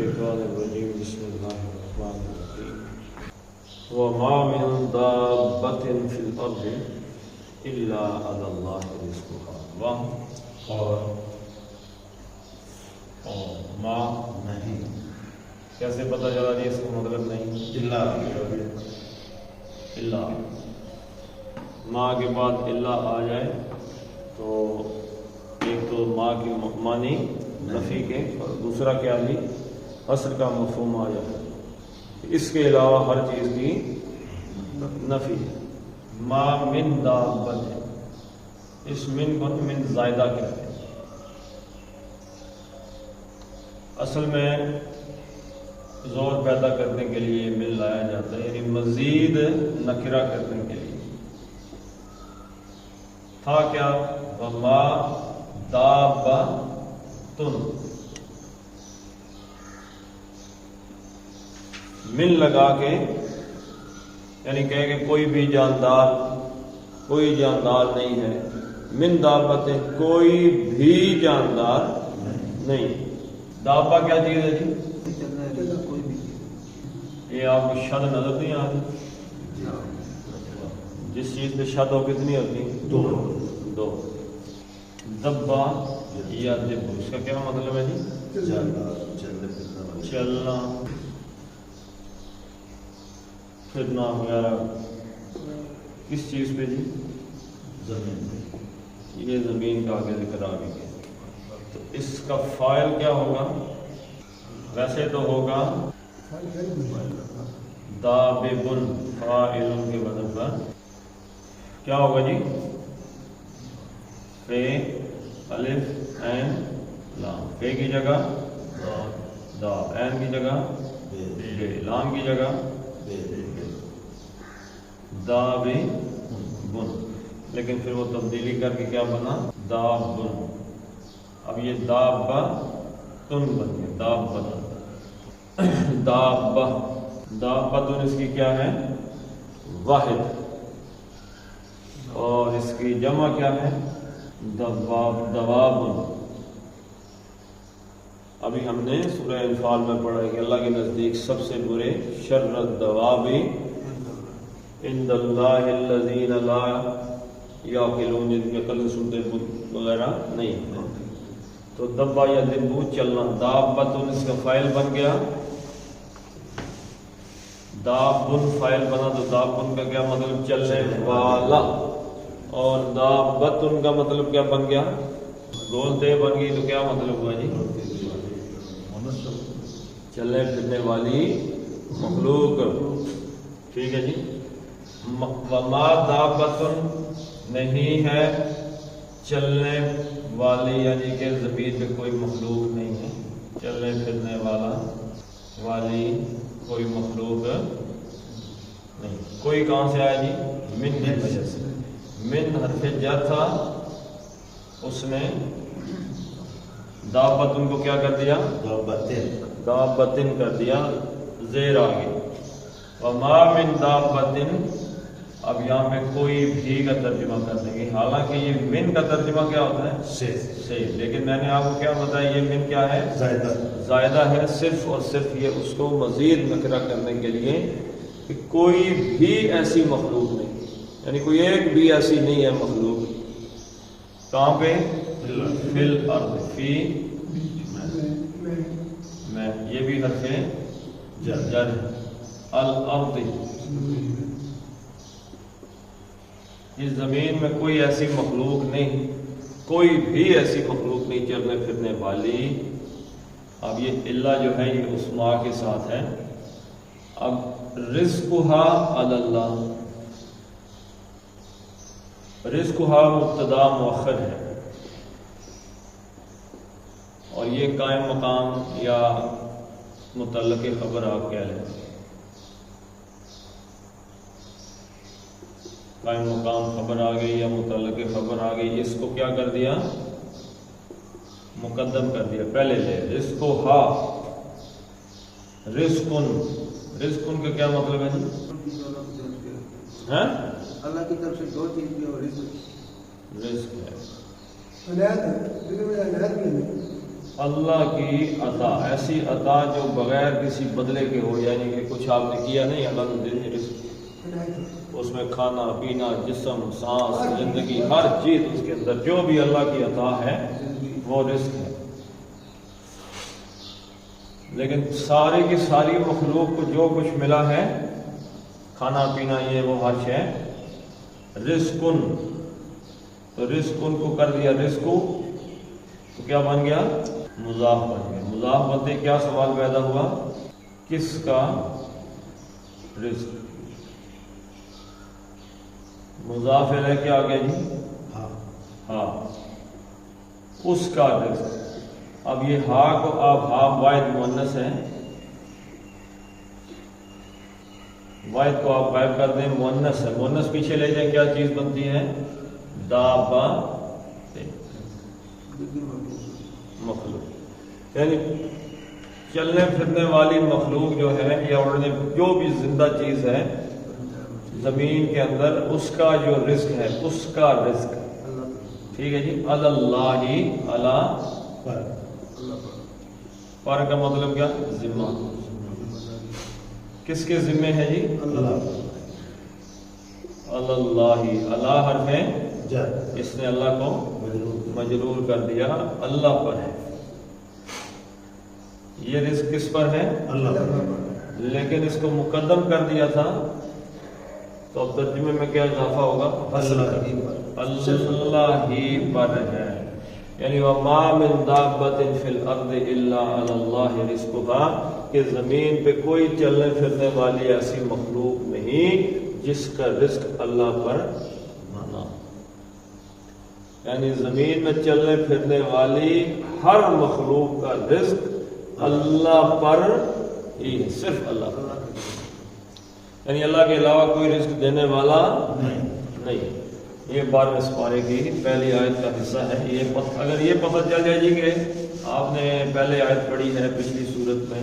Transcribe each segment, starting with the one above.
الشیطان الرجیم بسم اللہ الرحمن الرحیم وما من دابۃ فی الارض الا علی اللہ رزقها اور ما نہیں، کیسے پتہ چلا جی اس کا مطلب نہیں الا ما کے بعد الا آ جائے تو ایک تو ما کی معنی نفی کے اور دوسرا کیا جی حصر کا مفہوم آ جائے، اس کے علاوہ ہر چیز کی نفی ہے۔ ما من دابت، اس من کو من زائدہ کہتے ہیں، اصل میں زور پیدا کرنے کے لیے من لایا جاتا ہے، یعنی مزید نکرہ کرنے کے لیے۔ تھا کیا؟ وما دابتن، من لگا کے یعنی کہے کہ کوئی بھی جاندار نہیں ہے، من دابت کوئی بھی جاندار نہیں۔ دابا کیا چیز ہے جی؟ یہ آپ کو شد نظر نہیں آ رہی؟ جس چیز پہ شد ہو کتنی ہوتی؟ دو۔ دبا یا دب، اس کا کیا مطلب ہے جی؟ چلنا پھرنا وغیرہ۔ کس چیز پہ جی؟ زمین پہ۔ یہ زمین کا آگے ذکر آ گیا، تو اس کا فاعل کیا ہوگا؟ ویسے تو ہوگا داببن، فاعل کے وزن پر کیا ہوگا جی؟ فے الف عین لام، فے کی جگہ دا، عین کی جگہ بے، لام کی جگہ دابن، لیکن پھر وہ تبدیلی کر کے کیا بنا؟ دابن۔ اب یہ دابہ تن بن گیا، دابتن اس کی کیا ہے؟ واحد، اور اس کی جمع کیا ہے؟ دوابن۔ ابھی ہم نے سورہ انفال میں پڑھا ہے کہ اللہ کے نزدیک سب سے برے شر الدواب عند اللہ الذین لا یعقلون، جن کے عقل سنتے وغیرہ نہیں ہے۔ تو دبا یا دبو چلنا، دابتن اس کا فاعل بن گیا، دابن فاعل بنا تو دابن کا کیا مطلب؟ چلنے والا، اور دابتن کا مطلب کیا بن گیا؟ گولتے بن گئی، تو کیا مطلب ہوا جی؟ چلنے پھرنے والی مخلوق۔ ٹھیک ہے جی۔ وما دابتن نہیں ہے چلنے والی، یعنی کہ زمین پہ کوئی مخلوق نہیں ہے، چلنے پھرنے والی کوئی مخلوق نہیں۔ کوئی کہاں سے آیا جی؟ من کی وجہ سے۔ من حرف جر تھا، اس نے دابتن کو کیا کر دیا؟ دابتن کر دیا، زیر آگے۔ وما من دابتن، اب یہاں پہ کوئی بھی کا ترجمہ کر دیں گے، حالانکہ یہ من کا ترجمہ کیا ہوتا ہے؟ صحیح، لیکن میں نے آپ کو کیا بتایا، یہ من کیا ہے؟ زائدہ ہے، صرف اور صرف یہ اس کو مزید نکرہ کرنے کے لیے کہ کوئی بھی ایسی مخلوق نہیں، یعنی کوئی ایک بھی ایسی نہیں ہے مخلوق۔ کہاں پہ؟ فی الارض، فی میں، یہ بھی حرف جر، الارض، اس زمین میں کوئی ایسی مخلوق نہیں، کوئی بھی ایسی مخلوق نہیں چلنے پھرنے والی۔ اب یہ اللہ جو ہے یہ اس ما کے ساتھ ہے۔ اب رزقها علی اللہ، رزقها مبتدا مؤخر ہے، اور یہ قائم مقام یا متعلق خبر آپ کہہ لیں، قائم مقام خبر آ گئی یا متعلق خبر آ گئی، اس کو کیا کر دیا؟ مقدم کر دیا، پہلے لے۔ رزقها، رزقن، رزقن کا کیا مطلب ہے جی؟ اللہ کی طرف سے دو چیز بھی اور رزق ہے۔ اللہ کی عطا، ایسی عطا جو بغیر کسی بدلے کے ہو، یعنی کہ کچھ آپ نے کیا نہیں، اللہ نے دے دی رزق، اس میں کھانا پینا، جسم، سانس، زندگی، ہر چیز اس کے اندر جو بھی اللہ کی عطا ہے وہ رزق ہے۔ لیکن ساری کی ساری مخلوق کو جو کچھ ملا ہے، کھانا پینا، یہ وہ ہر شے رزقن، تو رزقن کو کر دیا رزقو، تو کیا بن گیا؟ مضاف بن گیا۔ مضاف بنتے کیا سوال پیدا ہوا؟ کس کا رزق؟ مضاف الیہ کیا آ گیا جی؟ ہاں، اس کا رزق۔ اب یہ ہا کو آپ ہا واحد مؤنث ہے، واحد کو آپ غائب کر دیں، مؤنث ہے، مؤنث پیچھے لے جائیں، کیا چیز بنتی ہے؟ دابا، مخلوق، یعنی چلنے پھرنے والی مخلوق جو ہے یا اڑنے، جو بھی زندہ چیز ہے زمین کے اندر، اس کا جو رزق ہے، اس کا رزق، ٹھیک ہے جی۔ اللہ، اللہ پر کا مطلب کیا؟ ذمہ، کس کے ذمے ہے جی؟ اللہ، اللہ حرف ہے جر، اس نے اللہ کو مجرور کر دیا، اللہ پر ہے، یہ رزق کس پر ہے؟ اللہ پر، لیکن اس کو مقدم کر دیا تھا، تو اب ترجمے میں کیا اضافہ ہوگا؟ اللہ ہی پر ہے، یعنی وَمَا مِن دَابَّةٍ فِي الْأَرْضِ إِلَّا عَلَى اللَّهِ رِزْقُهَا، کہ زمین پہ کوئی چلنے پھرنے والی ایسی مخلوق نہیں جس کا رزق اللہ پر نہ، یعنی زمین میں چلنے پھرنے والی ہر مخلوق کا رزق اللہ پر ہی ہے، صرف اللہ پر، یعنی اللہ کے علاوہ کوئی رزق دینے والا نہیں۔ یہ 12ویں سپارے کی پہلی آیت کا حصہ ہے۔ یہ اگر یہ پتہ چل جائے جی کہ آپ نے پہلے آیت پڑھی ہے پچھلی صورت میں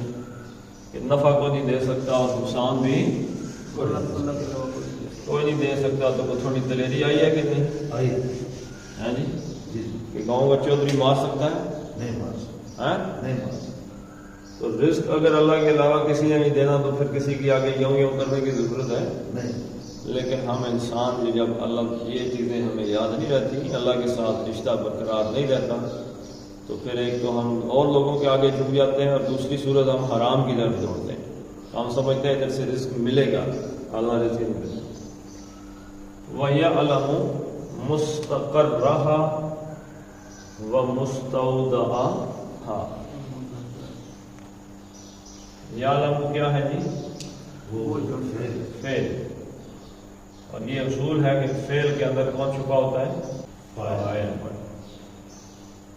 کہ نفع کو نہیں دے سکتا اور نقصان بھی کوئی نہیں دے سکتا، تو تھوڑی دلیری آئی ہے کہ نہیں آئی ہے جی؟ کہ گاؤں کا چودھری مار سکتا ہے؟ نہیں مار سکتا، نہیں مار سکتا۔ تو رزق اگر اللہ کے علاوہ کسی نے نہیں دینا تو پھر کسی کی آگے یوں یوں کرنے کی ضرورت ہے نہیں۔ لیکن ہم انسان جو جب اللہ یہ چیزیں ہمیں یاد نہیں رہتی، اللہ کے ساتھ رشتہ برقرار نہیں رہتا، تو پھر ایک تو ہم اور لوگوں کے آگے جھک جاتے ہیں، اور دوسری صورت ہم حرام کی طرف دوڑتے ہیں۔ ہم سمجھتے ہیں ادھر سے رزق ملے گا، اللہ رزق نہیں ملے گا۔ وَيَعْلَمُ مُسْتَقَرَّهَا وَمُسْتَوْدَعَهَا، یعلم کیا ہے جی؟ وہ فعل، اور یہ اصول ہے کہ فعل کے اندر کون چھپا ہوتا ہے؟ فاعل۔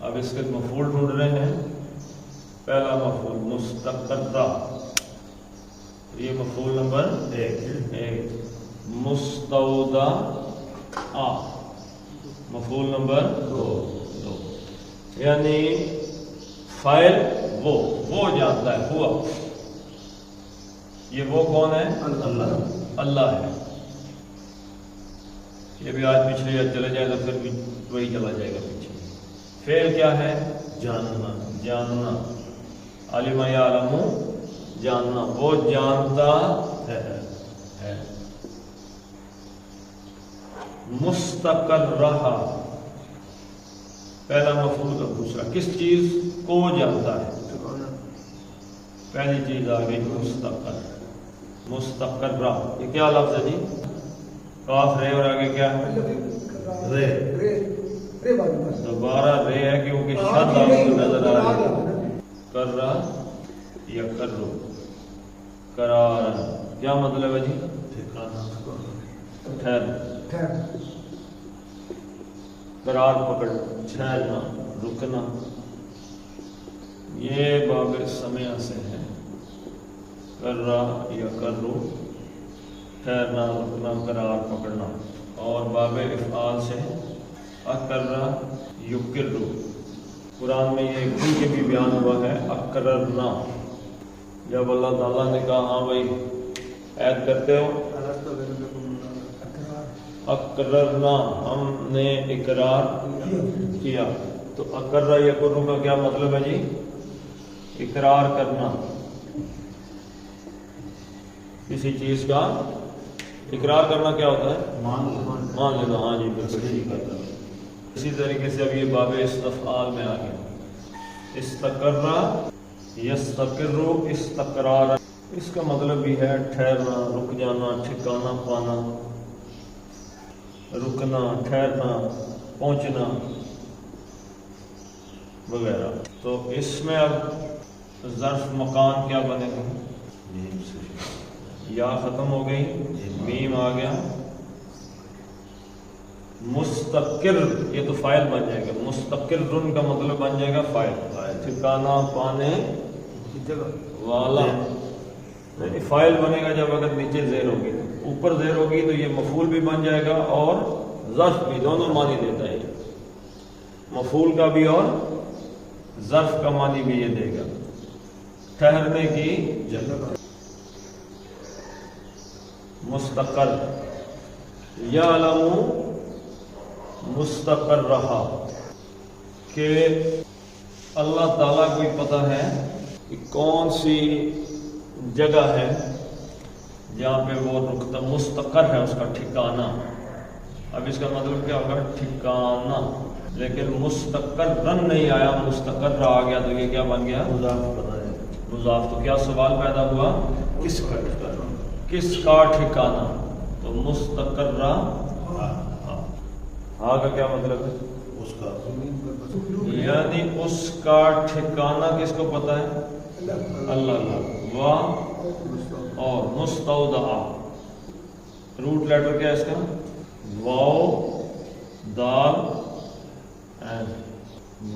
اب اس کے مفعول ڈھونڈ رہے ہیں، پہلا مفعول مستقرہ، یہ مفعول نمبر 1، مستودع مفعول نمبر 2، یعنی فاعل وہ جانتا ہے، ہوا، یہ وہ کون ہے؟ اللہ ہے۔ یہ بھی آج پچھلے یا چلے جائے تو پھر بھی وہی چلا جائے گا پیچھے۔ فعل کیا ہے؟ جاننا، علم یعلم، جاننا، وہ جانتا ہے۔ مستقرہ، پہلا مفعول کا دوسرا، کس چیز کو جانتا ہے؟ پہلی چیز آ گئی مستقرہ، یہ کیا لفظ ہے جی؟ کاف رے، اور آگے کیا ہے؟ رے، دوبارہ رے ہے کیونکہ شد آپ کو نظر آ رہی ہے۔ کر رہا یا کر رو، قرار، کیا مطلب ہے جی؟ ٹھہر، قرار پکڑ، ٹھہرنا، رکنا، یہ باب سمع سے ہے، کر رہا یا کر رو، ٹھہرنا، رکنا، قرار پکڑنا، اور باب افعال سے اکرر یکر، قرآن میں یہ کل کے بھی بیان ہوا ہے، اکررنا، جب اللہ تعالیٰ نے کہا ہاں بھائی عید کرتے ہو، اکررنا، ہم نے اقرار کیا، تو اقرہ یقر کا کیا مطلب ہے جی؟ اقرار کرنا، کسی چیز کا اقرار کرنا کیا ہوتا ہے؟ مان لینا. ہاں جی بالکل ٹھیک ہے. اسی طریقے سے اب یہ باب استفعال میں آ گیا. استقرہ یستقر استقرارا، اس کا مطلب بھی ہے ٹھہرنا، رک جانا، ٹھکانا پانا، رکنا، ٹھہرنا، پہنچنا وغیرہ. تو اس میں اب ظرف مکان کیا بنے گا؟ یا ختم ہو گئی، میم آ گیا. مستقر یہ تو فاعل بن جائے گا. مستقر کا مطلب بن جائے گا فاعل، ٹھکانا پانے والا. فاعل بنے گا جب اگر نیچے زیر ہوگی، اوپر زیر ہوگی تو یہ مفعول بھی بن جائے گا اور ظرف بھی، دونوں معنی دیتا ہے. مفعول کا بھی اور ظرف کا معنی بھی یہ دے گا. ٹھہرنے کی جگہ. مستقر یعلم مستقر رہا، کہ اللہ تعالیٰ کو پتہ ہے کہ کون سی جگہ ہے جہاں پہ وہ رکتا. مستقر ہے اس کا ٹھکانہ. اب اس کا مطلب کیا ہوگا؟ ٹھکانہ. لیکن مستقر رن نہیں آیا، مستقر آ گیا تو یہ کیا بن گیا؟ مضاف. تو کیا سوال پیدا ہوا؟ کس کا ٹھکانہ؟ کس کا ٹھکانہ؟ تو مستقر ہاں کا کیا مطلب ہے؟ اس کا، یعنی اس کا ٹھکانہ کس کو پتہ ہے؟ اللہ. اور مستودع، روٹ لیٹر کیا ہے اس کا؟ واو دال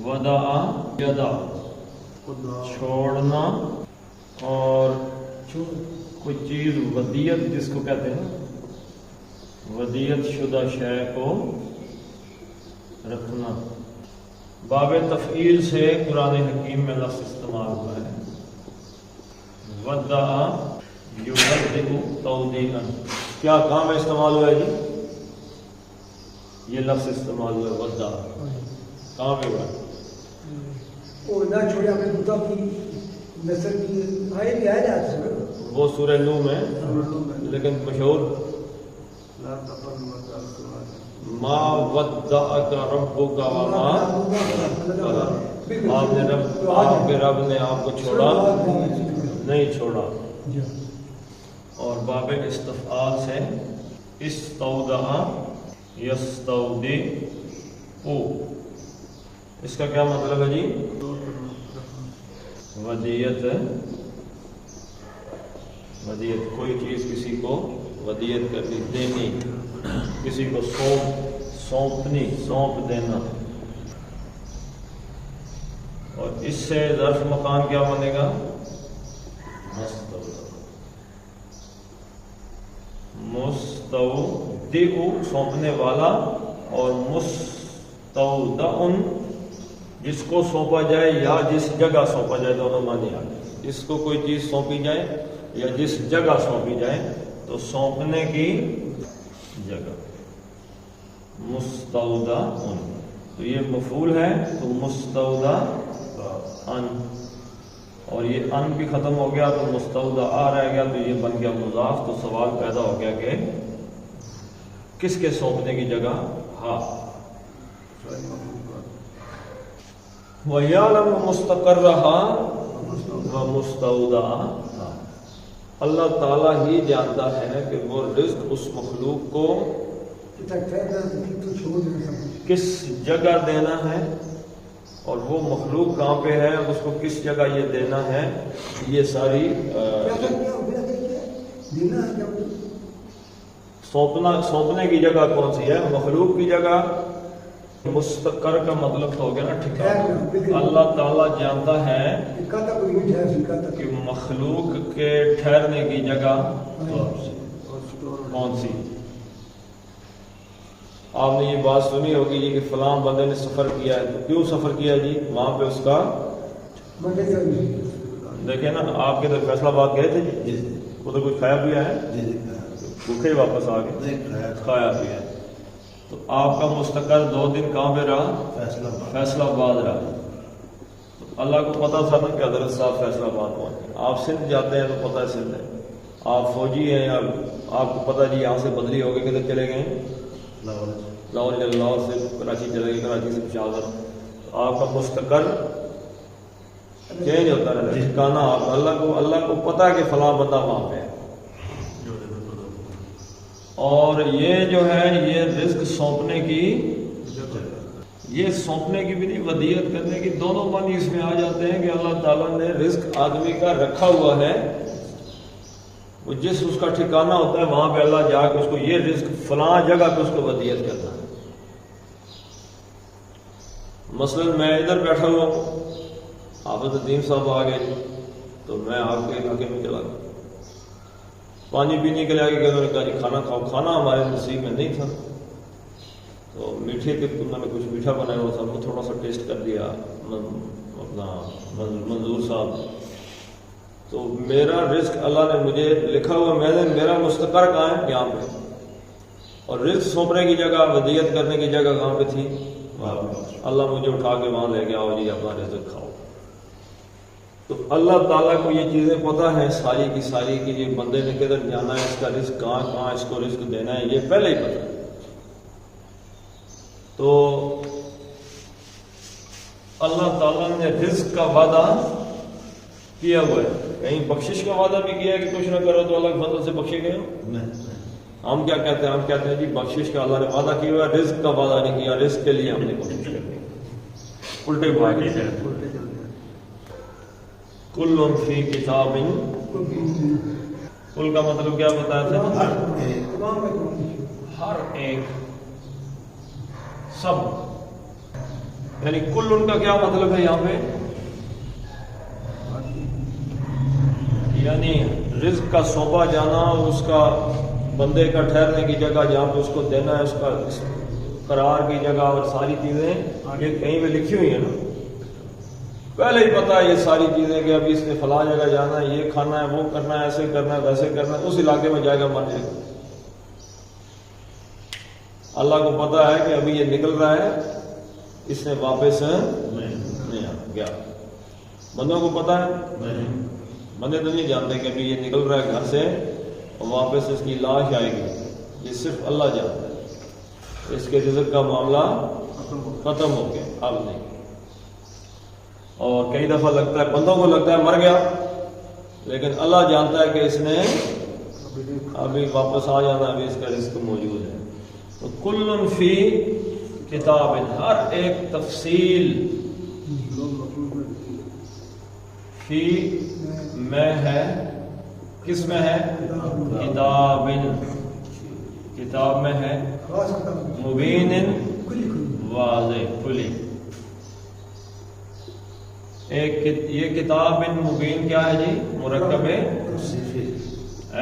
ودا یدا، چھوڑنا اور کوئی چیز ودیت جس کو کہتے ہیں، ودیت شدہ شے کو رکھنا. باب تفعیل سے قرآن حکیم میں لفظ استعمال ہوا ہے. ودع یودع تودیعا، کیا کام میں استعمال ہوا ہے جی؟ یہ لفظ استعمال ہوا ہے ودع. کہاں پہ ہوا ہے؟ وہ نہ چھوڑے ہمیں بتا کی نصر کی آئے بھی آئے جاتے ہیں. وہ سورہ نوح میں، لیکن مشہور ما ودعک ربک وما قلی، آپ کے رب نے آپ کو چھوڑا نہیں چھوڑا. اور باب استفعال سے استودع یستودع، اس کا کیا مطلب ہے جی؟ ودیت. ودیت کوئی چیز کسی کو ودیت کرنی، دینی، کسی کو سونپنی، سونپ دینا. اور اس سے ظرف مکان کیا بنے گا؟ مستودع سونپنے والا، اور مستودع جس کو سونپا جائے یا جس جگہ سونپا جائے، دونوں معنی آ گئے. جس کو کوئی چیز سونپی جائے یا جس جگہ سونپی جائے تو سونپنے کی جگہ. مستودع، تو یہ مفعول ہے تو مستودع ان، اور یہ ان بھی ختم ہو گیا تو مستودع رہ گیا تو یہ بن گیا مضاف. تو سوال پیدا ہو گیا کہ کس کے سونپنے کی جگہ؟ ہاں. وَيَعْلَمُ مُسْتَقَرَّهَا وَمُسْتَوْدَعَهَا، اللہ تعالیٰ ہی جانتا ہے کہ وہ رزق اس مخلوق کو کس جگہ دینا ہے، اور وہ مخلوق کہاں پہ ہے، اس کو کس جگہ یہ دینا ہے. یہ ساری سونپنے کی جگہ کون سی ہے؟ مخلوق کی جگہ. مستقر کا مطلب تو ہو گیا نا ٹھکانہ. اللہ تعالیٰ جانتا ہے کہ مخلوق کے ٹھہرنے کی جگہ کون سی. آپ نے یہ بات سنی ہوگی جی کہ فلاں بندے نے سفر کیا ہے، تو کیوں سفر کیا جی؟ وہاں پہ اس کا دیکھیں نا، آپ کے تو فیصلہ آباد گئے تھے جی، ادھر کچھ کھایا پیا ہے؟ بھوکے واپس آ گئے؟ کھایا پیا. تو آپ کا مستقر 2 دن کہاں پہ رہا؟ فیصلہ آباد رہا. تو اللہ کو پتا تھا نا کہ حضرت صاحب فیصلہ آباد پہنچے. آپ سندھ جاتے ہیں تو پتہ ہے سندھ ہے. آپ فوجی ہیں یا آپ کو پتہ جی یہاں سے بدلی ہو گئے کدھر چلے گئے؟ لاہور سے کراچی چلے گئے, کراچی سے پشاور. تو آپ کا مستقر چینج ہوتا رہتا ہے, ٹھکانا. آپ اللہ کو پتا کہ فلاں بندہ وہاں پہ ہے. اور یہ جو ہے یہ رزق سونپنے کی, یہ سونپنے کی بھی نہیں, ودیت کرنے کی, دونوں معنی اس میں آ جاتے ہیں کہ اللہ تعالیٰ نے رزق آدمی کا رکھا ہوا ہے. وہ جس اس کا ٹھکانہ ہوتا ہے وہاں پہ اللہ جا کے اس کو یہ رزق فلاں جگہ پہ اس کو ودیت کرتا ہے. مثلا میں ادھر بیٹھا ہوا ہوں, حافظ الدین صاحب آ گئے تو میں آپ کے علاقے میں چلا گیا. پانی پینے کے لیے آگے گئے, انہوں نے کہا جی کھانا کھاؤ. کھانا ہمارے نصیب میں نہیں تھا, تو میٹھے کے انہوں نے کچھ میٹھا بنایا ہوا تھا, وہ تھوڑا سا ٹیسٹ کر دیا اپنا منظور صاحب. تو میرا رزق اللہ نے مجھے لکھا ہوا, میرا مستقر کہاں ہے؟ یہاں پہ. اور رزق سونپنے کی جگہ, ودیت کرنے کی جگہ کہاں پہ تھی؟ اللہ مجھے اٹھا کے وہاں لے گیا, آؤ جی اپنا رزق کھاؤ. تو اللہ تعالیٰ کو یہ چیزیں پتہ ہیں ساری کی ساری, کہ یہ بندے نے کدھر جانا ہے, اس کا رزق کہاں اس کو رزق دینا ہے, یہ پہلے ہی پتہ ہے. تو اللہ تعالیٰ نے رزق کا وعدہ کیا ہوا ہے. کہیں بخشش کا وعدہ بھی کیا ہے کہ کچھ نہ کرو تو اللہ فضل سے بخشے گئے ہو. ہم کیا کہتے ہیں؟ ہم کہتے ہیں جی بخشش کا اللہ نے وعدہ کیا ہوا ہے, رزق کا وعدہ نہیں کیا. رزق کے لیے ہم نے کوشش کرنی, الٹے بھاگے ہیں. کل فی کتاب, کل کا مطلب کیا بتایا تھا؟ ہر ایک, سب. یعنی کل ان کا کیا مطلب ہے یہاں پہ؟ یعنی رزق کا سونپا جانا, اور اس کا بندے کا ٹھہرنے کی جگہ جہاں پہ اس کو دینا ہے, اس کا قرار کی جگہ, اور ساری چیزیں یہ کہیں پہ لکھی ہوئی ہیں نا. پہلے ہی پتا ہے یہ ساری چیزیں کہ ابھی اس نے فلاں جگہ جانا ہے, یہ کھانا ہے, وہ کرنا ہے, ایسے کرنا ہے, ویسے کرنا ہے. اس علاقے میں جائے گا, مر جائے گا. اللہ کو پتا ہے کہ ابھی یہ نکل رہا ہے, اس نے واپس نہیں آ گیا. بندوں کو پتا ہے؟ بندے تو نہیں جانتے کہ ابھی یہ نکل رہا ہے گھر سے اور واپس اس کی لاش آئے گی. یہ صرف اللہ جانتا ہے. اس کے رزق کا معاملہ ختم ہو گیا, اب نہیں. اور کئی دفعہ لگتا ہے, بندوں کو لگتا ہے مر گیا, لیکن اللہ جانتا ہے کہ اس نے ابھی واپس آ جانا, ابھی اس کا رزق موجود ہے. تو کل فی کتاب, ہر ایک تفصیل فی میں ہے. کس میں ہے؟ کتاب, کتاب میں ہے. مبین واضح کھلی. ایک یہ کتاب مبین کیا ہے جی؟ مرکب ہے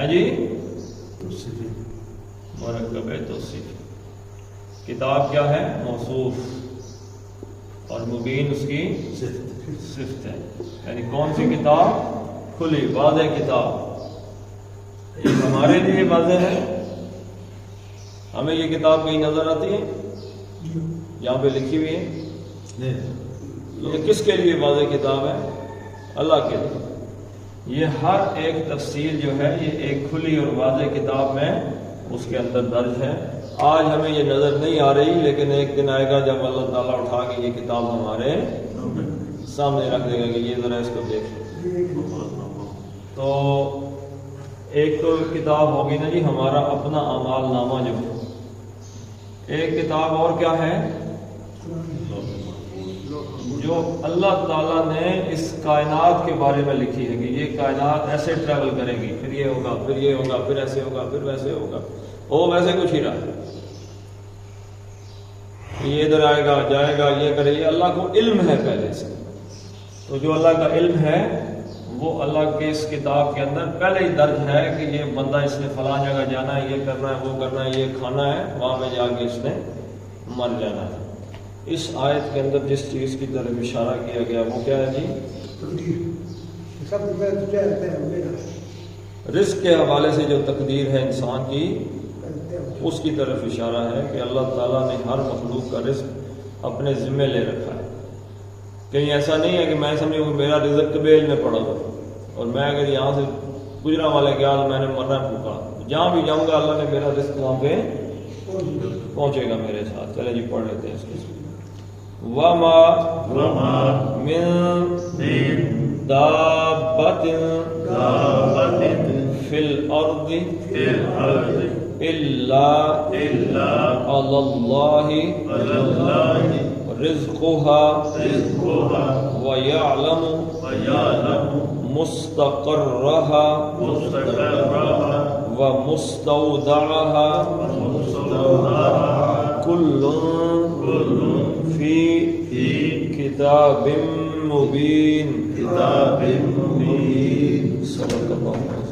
جی, مرکب توصیف. کتاب کیا ہے؟ موصوف, اور مبین اس کی صفت ہے. یعنی کون سی کتاب؟ کھلی واضح کتاب. یہ ہمارے لیے واضح ہے. ہمیں یہ کتاب کہیں نظر آتی ہے یہاں پہ لکھی ہوئی ہے؟ یہ کس کے لیے واضح کتاب ہے؟ اللہ کے لیے. یہ ہر ایک تفصیل جو ہے یہ ایک کھلی اور واضح کتاب میں اس کے اندر درج ہے. آج ہمیں یہ نظر نہیں آ رہی, لیکن ایک دن آئے گا جب اللہ تعالیٰ اٹھا کے یہ کتاب ہمارے سامنے رکھ دے گا کہ یہ ذرا اس کو دیکھ. تو ایک تو کتاب ہوگی نا جی ہمارا اپنا اعمال نامہ جو ہے. ایک کتاب اور کیا ہے؟ جو اللہ تعالیٰ نے اس کائنات کے بارے میں لکھی ہے کہ یہ کائنات ایسے ٹریول کرے گی, پھر یہ ہوگا, پھر یہ ہوگا, پھر ایسے ہوگا, پھر ویسے ہوگا. وہ ویسے کچھ ہی رہا ہے, یہ ادھر آئے گا, جائے گا, یہ کرے. یہ اللہ کو علم ہے پہلے سے. تو جو اللہ کا علم ہے وہ اللہ کے اس کتاب کے اندر پہلے ہی درج ہے کہ یہ بندہ اس نے فلاں جگہ جانا ہے, یہ کرنا ہے, وہ کرنا ہے, یہ کھانا ہے, وہاں پہ جا کے اس نے مر جانا ہے. اس آیت کے اندر جس چیز کی طرف اشارہ کیا گیا وہ کیا ہے جی؟ رزق کے حوالے سے جو تقدیر ہے انسان کی اس کی طرف اشارہ ہے کہ اللہ تعالیٰ نے ہر مخلوق کا رزق اپنے ذمے لے رکھا ہے. کہیں ایسا نہیں ہے کہ میں سمجھوں کہ میرا رزق قبیل میں پڑا ہوا اور میں اگر یہاں سے گجرا والے کے آج میں نے مرنا پھوکا، جہاں بھی جاؤں گا اللہ نے میرا رزق وہاں پہ پہنچے گا میرے ساتھ. چلے جی پڑھ لیتے ہیں اس کو. وَمَا مِن دَابَّةٍ فِي الْأَرْضِ إِلَّا عَلَى اللَّهِ رِزْقُهَا وَيَعْلَمُ مُسْتَقَرَّهَا وَمُسْتَوْدَعَهَا كُلٌّ فِي كِتَابٍ مُبِينٍ. صدق اللہ.